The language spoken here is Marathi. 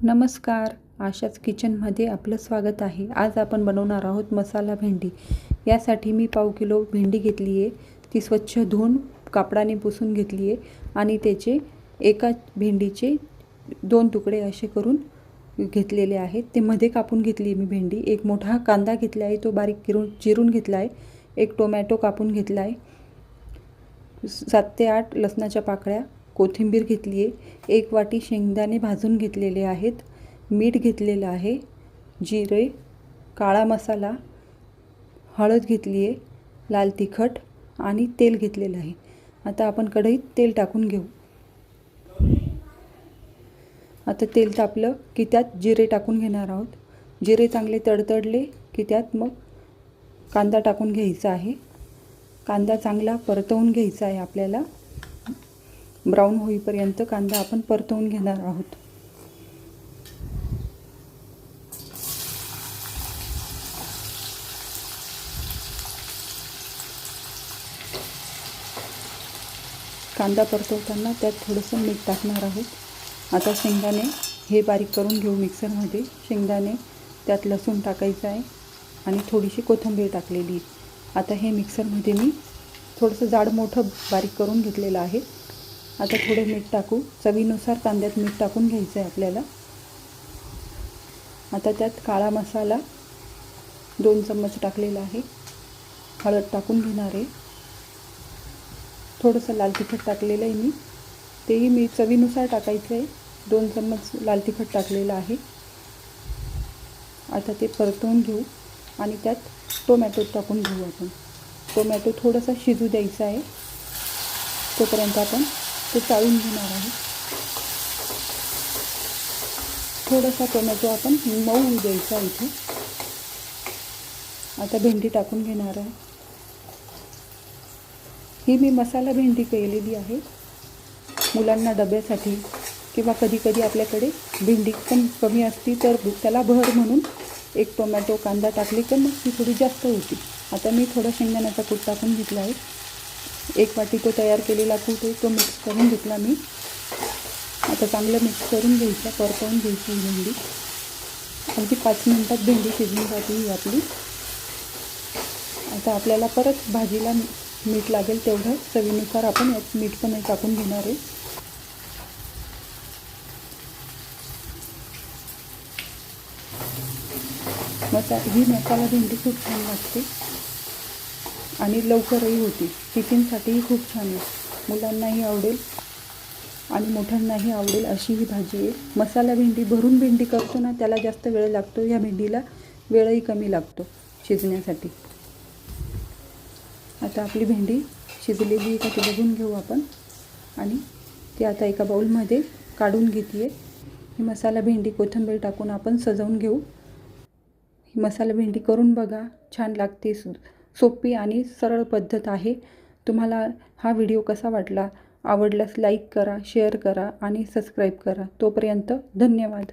नमस्कार, आशाच किचनमध्ये आपलं स्वागत आहे। आज आपण बनवणार आहोत मसाला भेंडी। यासाठी मी पाव किलो भेंडी घेतली आहे। ती स्वच्छ धुवून कापडाने पुसून घेतली आहे आणि त्याचे एका भेंडीचे 2 तुकडे असे करून घेतलेले आहेत। ते मध्ये कापून घेतली मी भेंडी। एक मोठा कांदा घेतला आहे, तो बारीक चिरून घेतला आहे। एक टोमॅटो कापून घेतला आहे। 7 ते 8 लसणाच्या पाकळ्या, कोथिंबीर घेतली आहे। 1 वाटी शेंगदाणे भाजून घेतलेले आहेत। मीठ घेतलेलं आहे, जिरे, काळा मसाला, हळद घेतली आहे, लाल तिखट आणि तेल घेतलेलं आहे। आता आपण कढईत तेल टाकून घेऊ। आता तेल तापलं की त्यात जिरे टाकून घेणार आहोत। जिरे चांगले तडतडले की त्यात मग कांदा टाकून घ्यायचा आहे। कांदा चांगला परतवून घ्यायचा आहे आपल्याला। ब्राऊन होईपर्यंत कांदा आपण परतवून घेणार आहोत। कांदा परतवताना त्यात थोडंसं मीठ टाकणार आहोत। आता शेंगदाणे हे बारीक करून घेऊ मिक्सरमध्ये। शेंगदाणे, त्यात लसूण टाकायचं आहे आणि थोडीशी कोथिंबीर टाकलेली। आता हे मिक्सरमध्ये मी थोडंसं जाड मोठं बारीक करून घेतलेलं आहे। आता थोडे मीठ टाकू, चवीनुसार कांद्यात मीठ टाकून घ्यायचं आहे आपल्याला। आता त्यात काळा मसाला 2 चम्मच टाकलेला आहे। हळद टाकून घेणार आहे। थोडंसं लाल तिखट टाकलेलं आहे मी, तेही मी चवीनुसार टाकायचं आहे। 2 चम्मच लाल तिखट टाकलेलं आहे। आता ते परतवून घेऊ आणि त्यात टोमॅटो टाकून घेऊ आपण। टोमॅटो थोडासा शिजू द्यायचा आहे, तोपर्यंत आपण ते चाळून घेणार आहोत। थोडासा टोमॅटो आपण मऊ होऊ द्यायचा इथे। आता भेंडी टाकून घेणार आहे। ही मी मसाला भेंडी केलेली आहे मुलांना डब्यासाठी, किंवा कधी कधी आपल्याकडे भेंडी पण कमी असती तर त्याला भर म्हणून 1 टोमॅटो कांदा टाकली तर मग ती थोडी जास्त होती। आता मी थोडा शेंगदाण्याचा कूट टाकून घेतला आहे। 1 वाटी तो तयार केलेला कूट आहे, तो मिक्स करून घेतला मी। आता चांगलं मिक्स करून घ्यायचं, परतवून घ्यायची भेंडी। अगदी 5 मिनिटात भेंडी शिजून जाते ही आपली। आता आपल्याला परत भाजीला मीठ लागेल तेवढं चवीनुसार आपण यात मीठ पण टाकून घेणार आहे। ही मसाला भेंडी खूप छान लागते आणि लवकरही होती। टिफिनसाठीही खूप छान आहे, मुलांनाही आवडेल आणि मोठ्यांनाही आवडेल अशी ही भाजी आहे। मसाला भेंडी भरून भेंडी करतो ना, त्याला जास्त वेळ लागतो। या भेंडीला वेळही कमी लागतो शिजण्यासाठी। आता आपली भेंडी शिजलेली आहे का ते बघून घेऊ आपण आणि ती आता एका बाउलमध्ये काढून घेते आहे। ही मसाला भेंडी कोथिंबीर टाकून आपण सजवून घेऊ। ही मसाला भेंडी करून बघा, छान लागते। सोपी आणि सरळ पद्धत आहे। तुम्हाला हा व्हिडिओ कसा वाटला? आवडल्यास लाईक करा, शेअर करा आणि सबस्क्राईब करा। तोपर्यंत धन्यवाद।